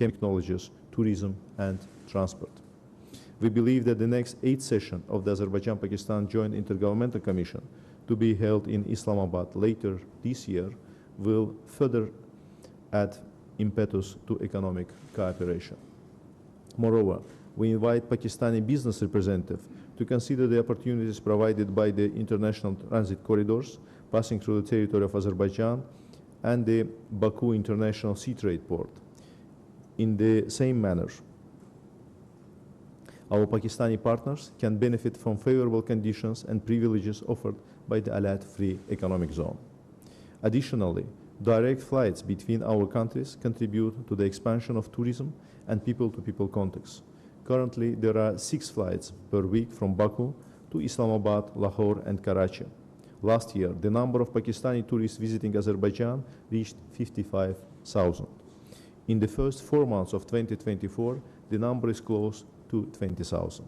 technologies, tourism, and transport. We believe that the next 8th session of the Azerbaijan-Pakistan Joint Intergovernmental Commission, to be held in Islamabad later this year, will further add impetus to economic cooperation. Moreover, we invite Pakistani business representatives to consider the opportunities provided by the international transit corridors passing through the territory of Azerbaijan and the Baku International Sea Trade Port. In the same manner, our Pakistani partners can benefit from favorable conditions and privileges offered by the Alat Free Economic Zone. Additionally, direct flights between our countries contribute to the expansion of tourism and people-to-people contacts. Currently, there are 6 flights per week from Baku to Islamabad, Lahore, and Karachi. Last year, the number of Pakistani tourists visiting Azerbaijan reached 55,000. In the first 4 months of 2024, the number is close to 20,000.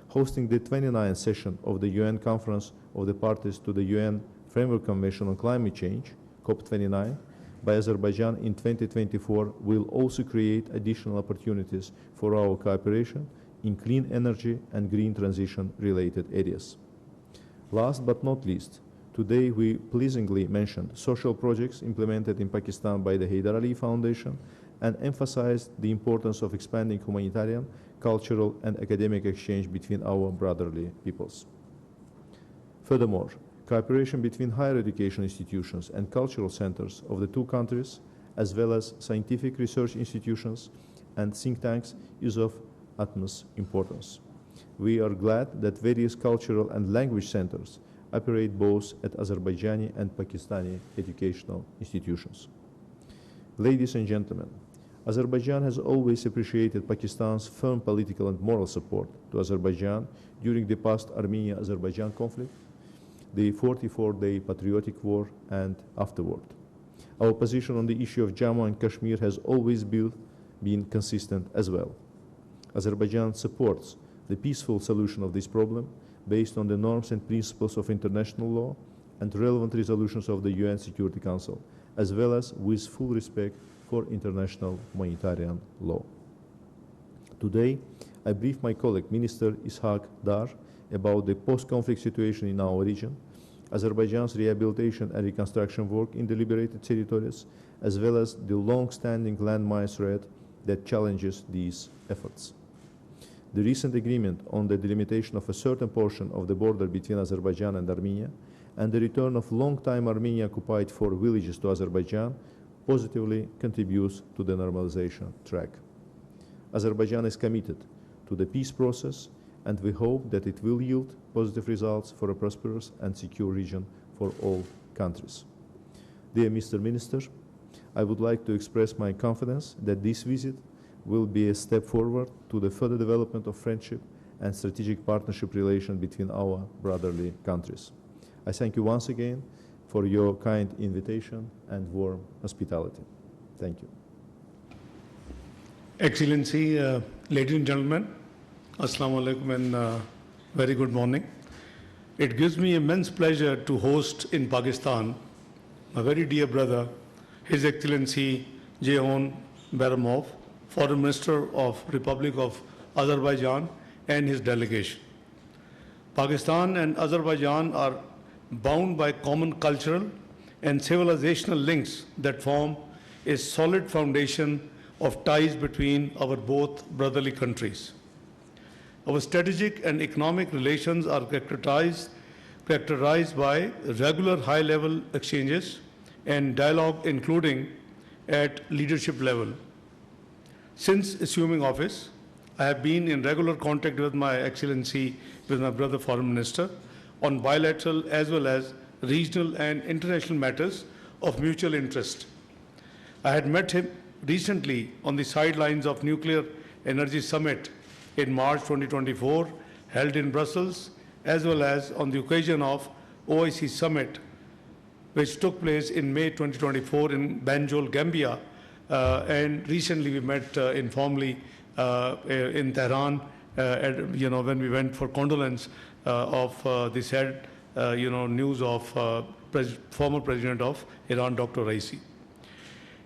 Hosting the 29th session of the UN Conference of the Parties to the UN Framework Convention on Climate Change, COP29, by Azerbaijan in 2024 will also create additional opportunities for our cooperation in clean energy and green transition related areas. Last but not least, today we pleasingly mentioned social projects implemented in Pakistan by the Hyder Ali Foundation and emphasized the importance of expanding humanitarian, cultural, and academic exchange between our brotherly peoples. Furthermore, cooperation between higher education institutions and cultural centers of the two countries, as well as scientific research institutions and think tanks, is of utmost importance. We are glad that various cultural and language centers operate both at Azerbaijani and Pakistani educational institutions. Ladies and gentlemen, Azerbaijan has always appreciated Pakistan's firm political and moral support to Azerbaijan during the past Armenia-Azerbaijan conflict, the 44-day patriotic war, and afterward. Our position on the issue of Jammu and Kashmir has always been consistent as well. Azerbaijan supports the peaceful solution of this problem based on the norms and principles of international law and relevant resolutions of the UN Security Council, as well as with full respect for international humanitarian law. Today, I briefed my colleague, Minister Azhar, about the post-conflict situation in our region, Azerbaijan's rehabilitation and reconstruction work in the liberated territories, as well as the long-standing landmine threat that challenges these efforts. The recent agreement on the delimitation of a certain portion of the border between Azerbaijan and Armenia, and the return of long-time Armenia-occupied 4 villages to Azerbaijan positively contributes to the normalization track. Azerbaijan is committed to the peace process, and we hope that it will yield positive results for a prosperous and secure region for all countries. Dear Mr. Minister, I would like to express my confidence that this visit will be a step forward to the further development of friendship and strategic partnership relation between our brotherly countries. I thank you once again for your kind invitation and warm hospitality. Thank you. Excellency, ladies and gentlemen, Assalamu alaikum and very good morning. It gives me immense pleasure to host in Pakistan my very dear brother, His Excellency Ceyhun Bayramov, Foreign Minister of Republic of Azerbaijan, and his delegation. Pakistan and Azerbaijan are bound by common cultural and civilizational links that form a solid foundation of ties between our both brotherly countries. Our strategic and economic relations are characterized by regular high-level exchanges and dialogue, including at leadership level. Since assuming office, I have been in regular contact with my Excellency, with my brother Foreign Minister, on bilateral as well as regional and international matters of mutual interest. I had met him recently on the sidelines of Nuclear Energy Summit in March 2024, held in Brussels, as well as on the occasion of OIC Summit, which took place in May 2024 in Banjul, Gambia. And recently we met informally in Tehran, when we went for condolence of the sad, news of former President of Iran, Dr. Raisi.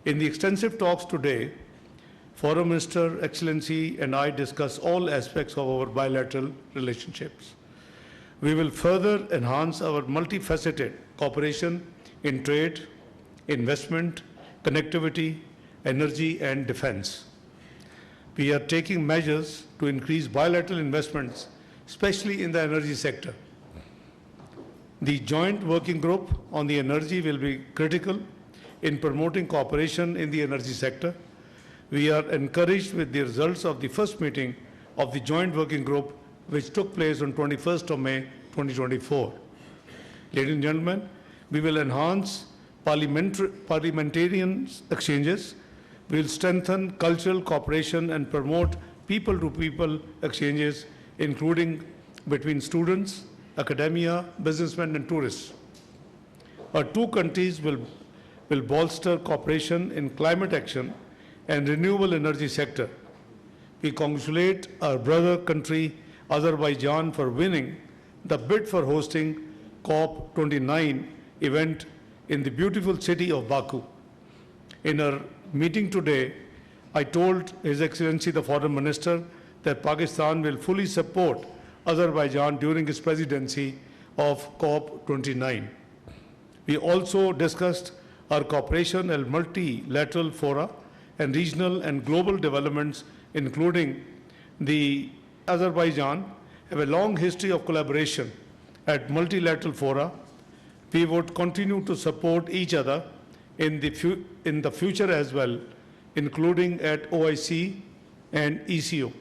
In the extensive talks today, Foreign Minister, Excellency, and I discuss all aspects of our bilateral relationships. We will further enhance our multifaceted cooperation in trade, investment, connectivity, energy, and defense. We are taking measures to increase bilateral investments, especially in the energy sector. The joint working group on the energy will be critical in promoting cooperation in the energy sector. We are encouraged with the results of the first meeting of the joint working group, which took place on 21st of May 2024. Ladies and gentlemen, we will enhance parliamentarian exchanges. We will strengthen cultural cooperation and promote people-to-people exchanges, including between students, academia, businessmen, and tourists. Our two countries will bolster cooperation in climate action and renewable energy sector. We congratulate our brother country, Azerbaijan, for winning the bid for hosting COP29 event in the beautiful city of Baku. In our meeting today, I told His Excellency the Foreign Minister that Pakistan will fully support Azerbaijan during its presidency of COP29. We also discussed our cooperation at multilateral fora and regional and global developments, including the Azerbaijan have a long history of collaboration at multilateral fora. We would continue to support each other in the future as well, including at OIC and ECO.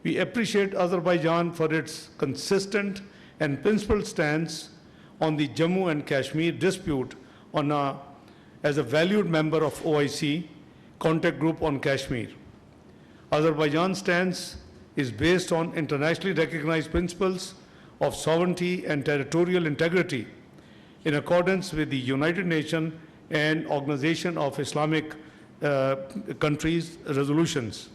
We appreciate Azerbaijan for its consistent and principled stance on the Jammu and Kashmir dispute as a valued member of OIC contact group on Kashmir. Azerbaijan's stance is based on internationally recognized principles of sovereignty and territorial integrity in accordance with the United Nations and Organization of Islamic Countries resolutions.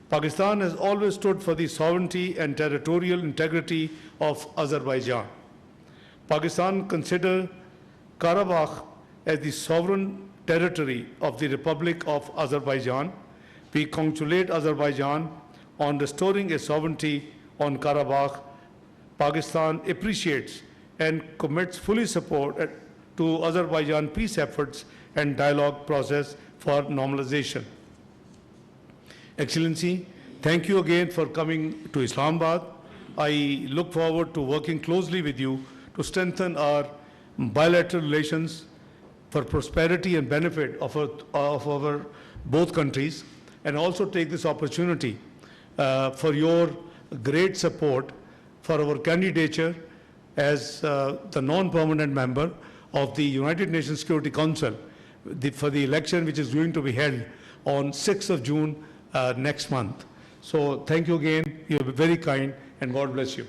Pakistan has always stood for the sovereignty and territorial integrity of Azerbaijan. Pakistan considers Karabakh as the sovereign territory of the Republic of Azerbaijan. We congratulate Azerbaijan on restoring its sovereignty on Karabakh. Pakistan appreciates and commits fully support to Azerbaijan peace efforts and dialogue process for normalization. Excellency, thank you again for coming to Islamabad. I look forward to working closely with you to strengthen our bilateral relations for prosperity and benefit of our both countries, and also take this opportunity for your great support for our candidature as the non-permanent member of the United Nations Security Council for the election which is going to be held on 6th of June next month. So thank you again. You are very kind, and God bless you.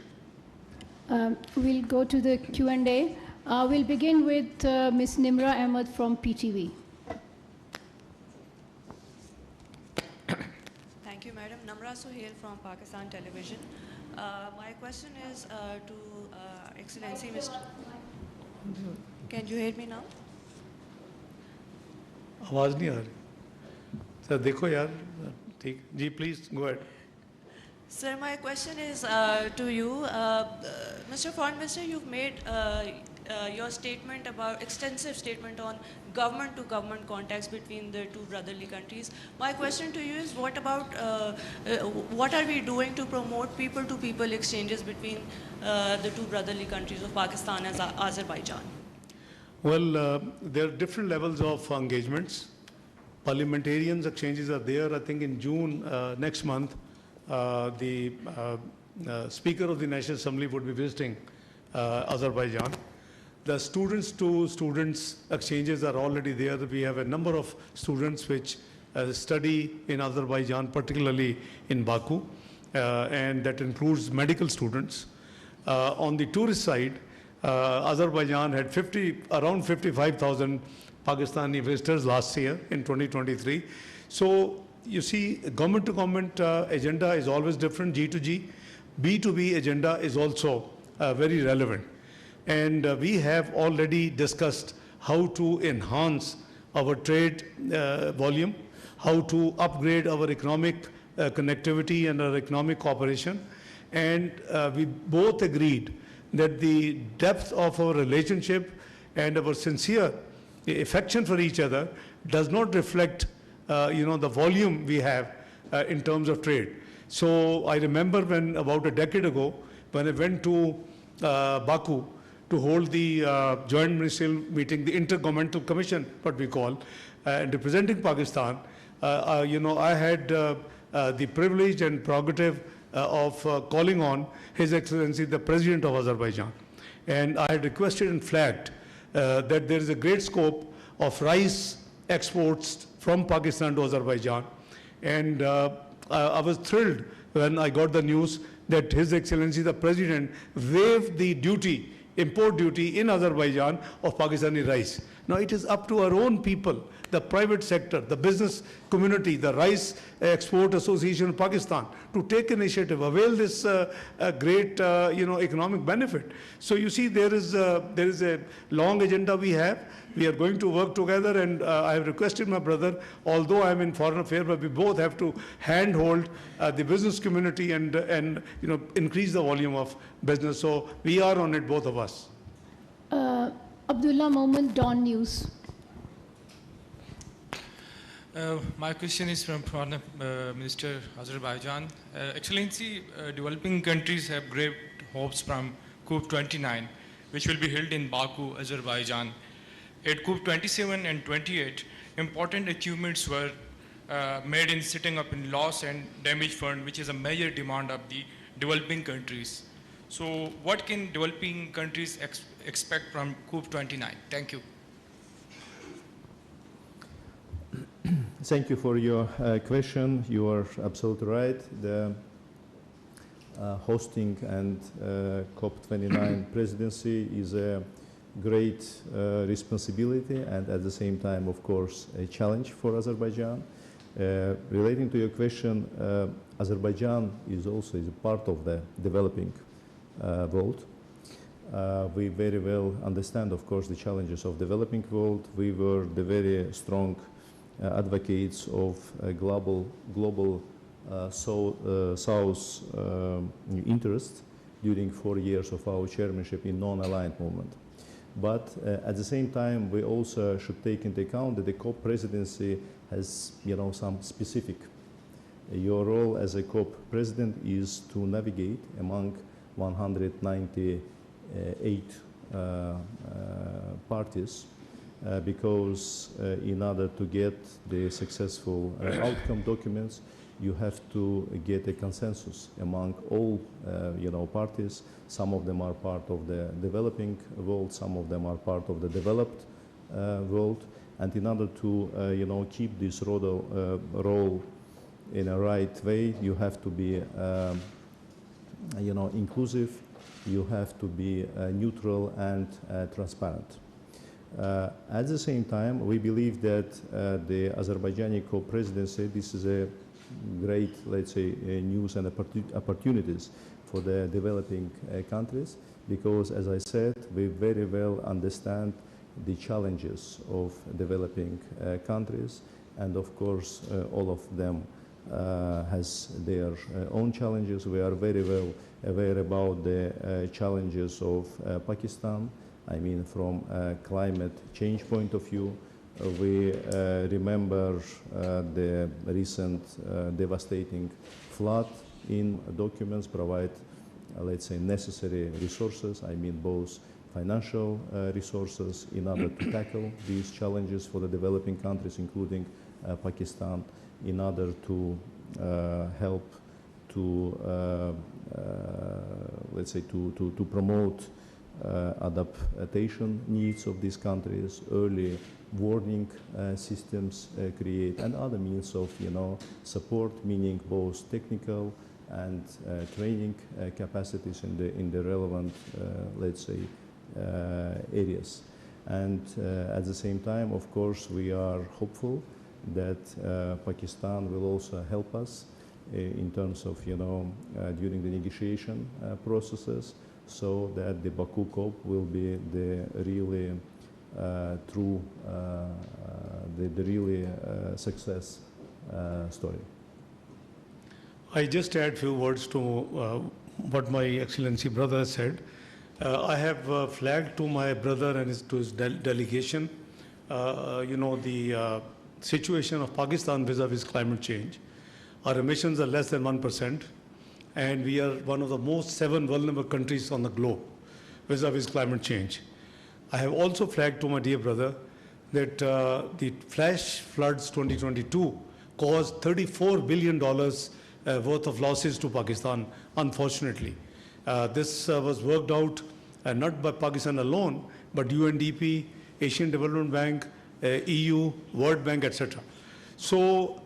We'll go to the Q&A. We'll begin with Ms. Nimra Ahmed from PTV. Thank you, Madam. Namra Sohail from Pakistan Television. My question is to Excellency Mr. Can you hear me now? आवाज नहीं आ रही sir देखो यार ठीक जी please go ahead Sir, my question is to you. Mr. Foreign Minister, you've made your statement about extensive statement on government-to-government contacts between the two brotherly countries. My question to you is, what about what are we doing to promote people-to-people exchanges between the two brotherly countries of Pakistan and Azerbaijan? Well, there are different levels of engagements. Parliamentarians exchanges are there. I think in June next month, the Speaker of the National Assembly would be visiting Azerbaijan. The students-to-students exchanges are already there. We have a number of students which study in Azerbaijan, particularly in Baku, and that includes medical students. On the tourist side, Azerbaijan had around 55,000 Pakistani visitors last year in 2023. So you see, government-to-government agenda is always different, G2G. B2B agenda is also very relevant. And we have already discussed how to enhance our trade volume, how to upgrade our economic connectivity and our economic cooperation. And we both agreed that the depth of our relationship and our sincere affection for each other does not reflect, the volume we have in terms of trade. So I remember when about a decade ago, when I went to Baku to hold the joint ministerial meeting, the Intergovernmental Commission, what we call, and representing Pakistan, I had the privilege and prerogative of calling on His Excellency, the President of Azerbaijan. And I had requested and flagged that there is a great scope of rice exports from Pakistan to Azerbaijan. And I was thrilled when I got the news that His Excellency, the President, waived the duty, import duty in Azerbaijan of Pakistani rice. Now it is up to our own people, the private sector, the business community, the Rice Export Association of Pakistan, to take initiative, avail this great, economic benefit. So you see, there is a long agenda we have. We are going to work together, and I have requested my brother, although I am in foreign affairs, but we both have to handhold the business community and increase the volume of business. So we are on it, both of us. Abdullah Moment, Dawn News. My question is from Foreign Minister Azerbaijan. Excellency, developing countries have great hopes from COP29, which will be held in Baku, Azerbaijan. At COP27 and 28, important achievements were made in setting up in loss and damage fund, which is a major demand of the developing countries. So what can developing countries expect from COP29? Thank you. Thank you for your question. You are absolutely right. The hosting and COP29 presidency is a great responsibility and at the same time, of course, a challenge for Azerbaijan. Relating to your question, Azerbaijan is also a part of the developing world. We very well understand, of course, the challenges of developing world. We were the very strong advocates of a global South interest during 4 years of our chairmanship in non-aligned movement. But at the same time, we also should take into account that the COP presidency has, some specific. Your role as a COP president is to navigate among 198 parties. Because in order to get the successful outcome documents, you have to get a consensus among all parties. Some of them are part of the developing world, some of them are part of the developed world. And in order to keep this role in a right way, you have to be inclusive, you have to be neutral and transparent. At the same time, we believe that the Azerbaijani co-presidency, this is a great, let's say, news and opportunities for the developing countries, because, as I said, we very well understand the challenges of developing countries, and of course, all of them has their own challenges. We are very well aware about the challenges of Pakistan. I mean, from a climate change point of view, we remember the recent devastating flood in documents provide, let's say, necessary resources. I mean, both financial resources in order to tackle these challenges for the developing countries, including Pakistan, in order to help to, let's say, to promote adaptation needs of these countries, early warning systems create, and other means of support, meaning both technical and training capacities in the relevant, let's say, areas. And at the same time, of course, we are hopeful that Pakistan will also help us in terms of during the negotiation processes, so that the Baku COP will be the really true, the really success story. I just add few words to what my Excellency brother said. I have flagged to my brother and to his delegation, the situation of Pakistan vis-a-vis climate change. Our emissions are less than 1%, and we are one of the most 7 vulnerable countries on the globe vis-a-vis climate change. I have also flagged to my dear brother that the flash floods 2022 caused $34 billion worth of losses to Pakistan, unfortunately. This was worked out not by Pakistan alone, but UNDP, Asian Development Bank, EU, World Bank, etc. So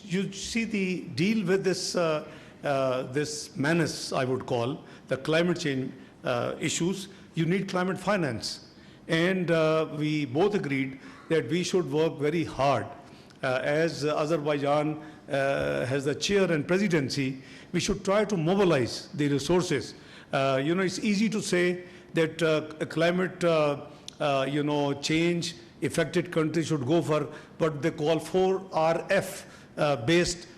you see the deal with this, this menace, I would call, the climate change issues, you need climate finance. And we both agreed that we should work very hard. As Azerbaijan has the chair and presidency, we should try to mobilize the resources. It's easy to say that climate, change affected countries should go for what they call 4RF based,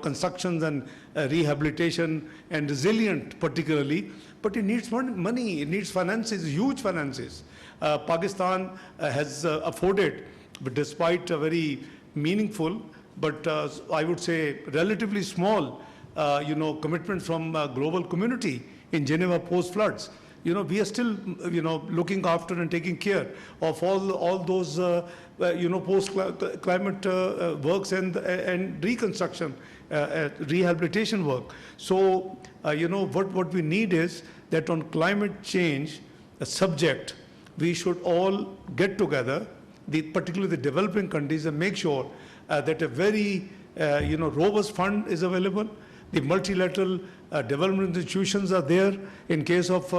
constructions and rehabilitation and resilient particularly. But it needs money, it needs finances, huge finances. Pakistan has afforded, but despite a very meaningful, but I would say relatively small, commitment from global community in Geneva post-floods. We are still, looking after and taking care of all those, post-climate works and reconstruction, rehabilitation work. So, what we need is that on climate change subject, we should all get together, particularly the developing countries, and make sure that a very, robust fund is available. The multilateral development institutions are there in case of,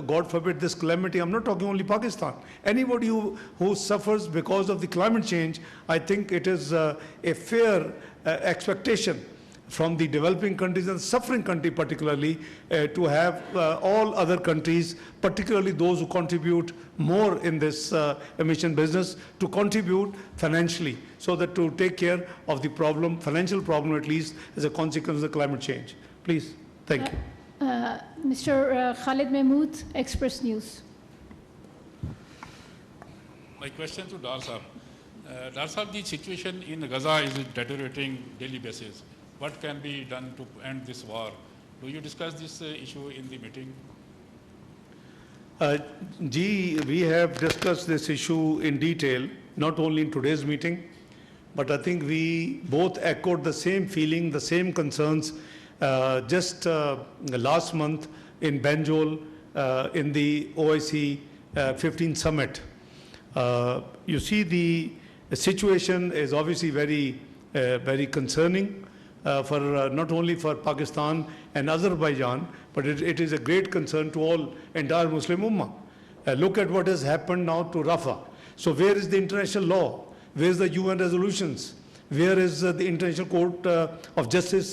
God forbid, this calamity. I'm not talking only Pakistan. Anybody who suffers because of the climate change, I think it is a fair expectation from the developing countries and suffering country particularly to have all other countries, particularly those who contribute more in this emission business, to contribute financially so that to take care of the problem, financial problem at least, as a consequence of the climate change. Please, thank you. Mr. Khalid Mahmood, Express News. My question to Dar Sahab. Dar Sahab, the situation in Gaza is deteriorating daily basis. What can be done to end this war? Do you discuss this issue in the meeting? We have discussed this issue in detail, not only in today's meeting, but I think we both echoed the same feeling, the same concerns just last month in Banjul in the OIC 15 summit. You see, the situation is obviously very concerning for not only for Pakistan and Azerbaijan, but it is a great concern to all entire Muslim Ummah. Look at what has happened now to Rafah. So where is the international law? Where is the UN resolutions? Where is the International Court of Justice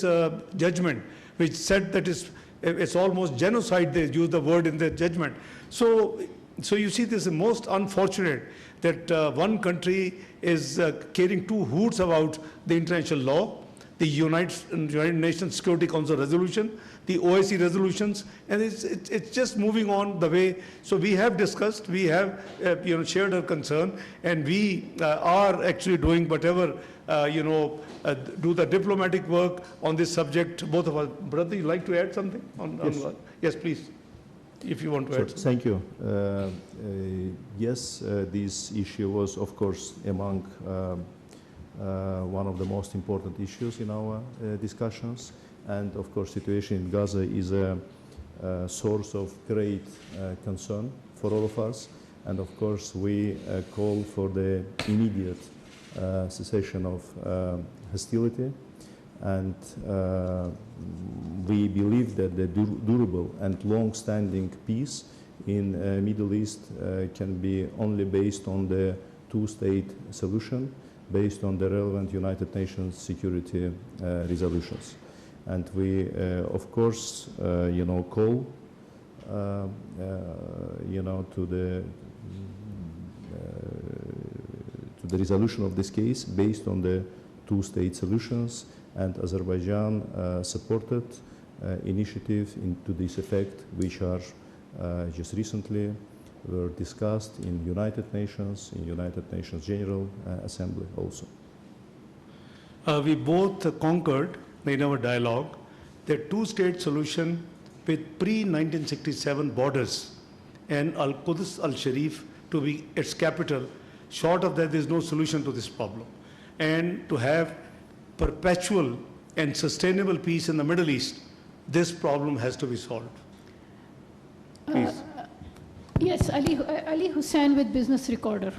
judgment, which said that it's almost genocide? They use the word in their judgment. So you see, this is most unfortunate that one country is carrying two hoots about the international law, the United Nations Security Council resolution, the OIC resolutions, and it's just moving on the way. So we have discussed, we have shared our concern, and we are actually doing whatever, do the diplomatic work on this subject. Both of us. Brother, you'd like to add something? Yes. Yes, please, if you want to add something. Thank you. Yes, this issue was, of course, among one of the most important issues in our discussions. And of course, situation in Gaza is a source of great concern for all of us. And of course, we call for the immediate cessation of hostility. And we believe that the durable and long-standing peace in Middle East can be only based on the two-state solution, based on the relevant United Nations security resolutions. And we, of course, call, to the resolution of this case based on the two-state solutions, and Azerbaijan supported initiatives to this effect, which are just recently were discussed in United Nations General Assembly also. We both concurred in our dialogue that two-state solution with pre-1967 borders and Al-Quds al-Sharif to be its capital, short of that there is no solution to this problem. And to have perpetual and sustainable peace in the Middle East, this problem has to be solved. Please. Yes, Ali Hussain with Business Recorder.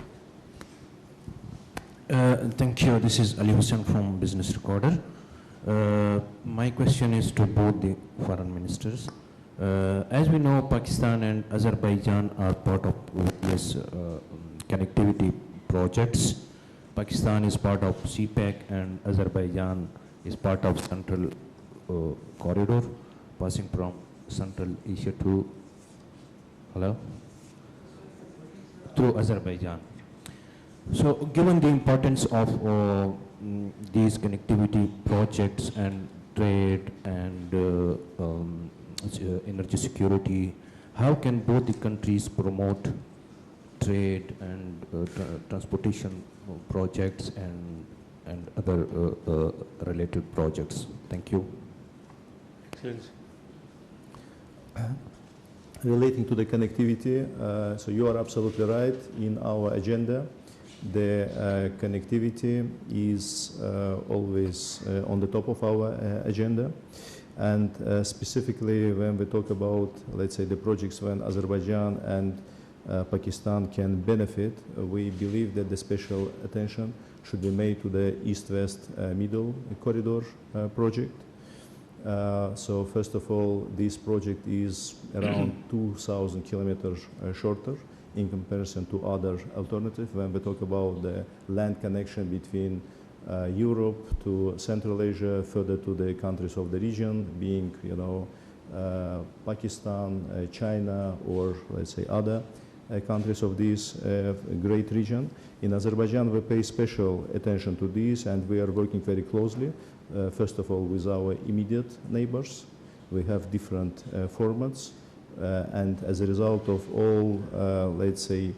Thank you. This is Ali Hussain from Business Recorder. My question is to both the foreign ministers. As we know, Pakistan and Azerbaijan are part of various connectivity projects. Pakistan is part of CPEC and Azerbaijan is part of Central Corridor, passing from Central Asia to, through Azerbaijan. So given the importance of these connectivity projects and trade and energy security, how can both the countries promote trade and transportation projects and other related projects? Thank you. Relating to the connectivity, so you are absolutely right. In our agenda, the connectivity is always on the top of our agenda. And specifically when we talk about, let's say, the projects when Azerbaijan and Pakistan can benefit, we believe that the special attention should be made to the East-West Middle Corridor project. So first of all, this project is around 2,000 kilometers shorter in comparison to other alternatives. When we talk about the land connection between Europe to Central Asia, further to the countries of the region, being, you know, Pakistan, China, or let's say other countries of this great region. In Azerbaijan, we pay special attention to this, and we are working very closely, first of all, with our immediate neighbors. We have different formats, and as a result of all, let's say,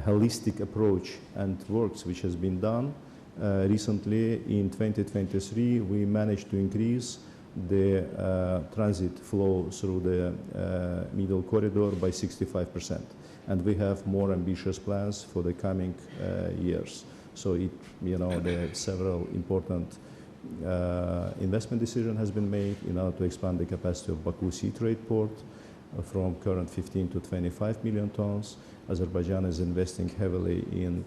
holistic approach and works which has been done, recently in 2023, we managed to increase the transit flow through the middle corridor by 65%. And we have more ambitious plans for the coming years. So it, you know, there are several important investment decision has been made in order to expand the capacity of Baku Sea Trade Port from current 15 to 25 million tons. Azerbaijan is investing heavily in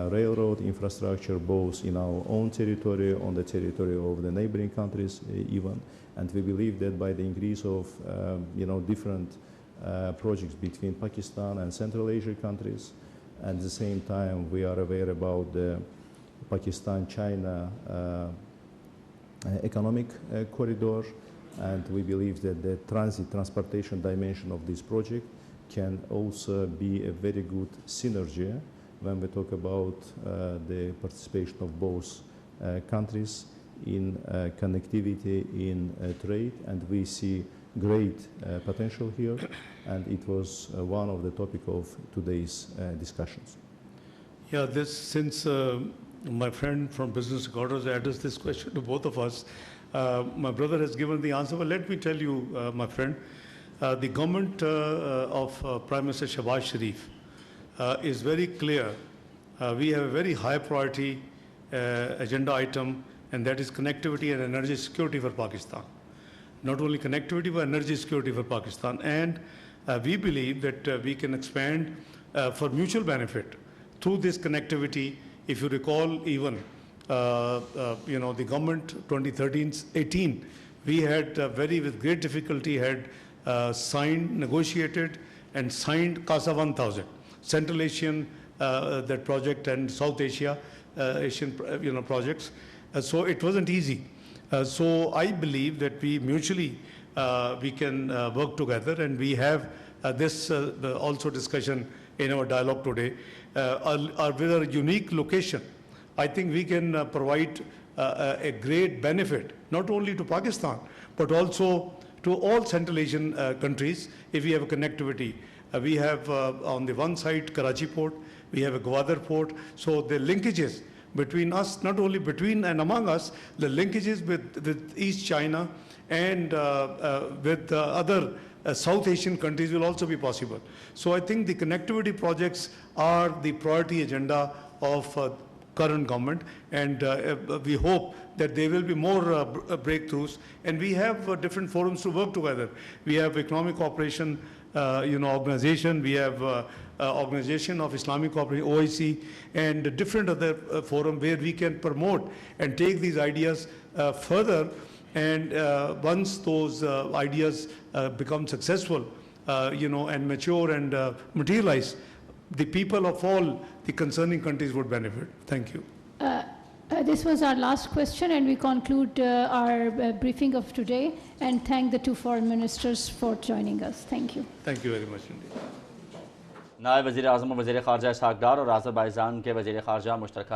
railroad infrastructure, both in our own territory, on the territory of the neighboring countries even. And we believe that by the increase of, you know, different projects between Pakistan and Central Asia countries, and at the same time we are aware about the Pakistan-China economic corridor, and we believe that the transportation dimension of this project can also be a very good synergy when we talk about the participation of both countries in connectivity, in trade, and we see great potential here, and it was one of the topic of today's discussions. Yeah, since my friend from Business Recorder addressed this question to both of us, my brother has given the answer, but let me tell you, my friend, the government of Prime Minister Shehbaz Sharif is very clear. We have a very high priority agenda item, and that is connectivity and energy security for Pakistan. Not only connectivity, but energy security for Pakistan. And we believe that we can expand for mutual benefit through this connectivity. If you recall, even you know, the government 2013-18, we had with great difficulty had signed, negotiated, and signed CASA 1000, Central Asian that project, and South Asia Asian projects. So it wasn't easy. So I believe that we mutually we can work together, and we have this also discussion in our dialogue today. With a unique location I think we can provide a great benefit, not only to Pakistan, but also to all Central Asian countries if we have a connectivity. We have on the one side Karachi port, we have a Gwadar port, so the linkages between us, not only between and among us, the linkages with East China and with other South Asian countries will also be possible. So I think the connectivity projects are the priority agenda of current government, and we hope that there will be more breakthroughs, and we have different forums to work together. We have Economic Cooperation organization, we have Organization of Islamic Cooperation, OIC, and different other forum where we can promote and take these ideas further, and once those ideas become successful, and mature and materialize, the people of all the concerning countries would benefit. Thank you. This was our last question, and we conclude our briefing of today, and thank the two foreign ministers for joining us. Thank you. Thank you very much indeed. नायब वज़ीर-ए-आज़म और वज़ीर ख़ारजा इसहाक़ डार और Azerbaijan के वज़ीर ख़ारजा मुश्तरका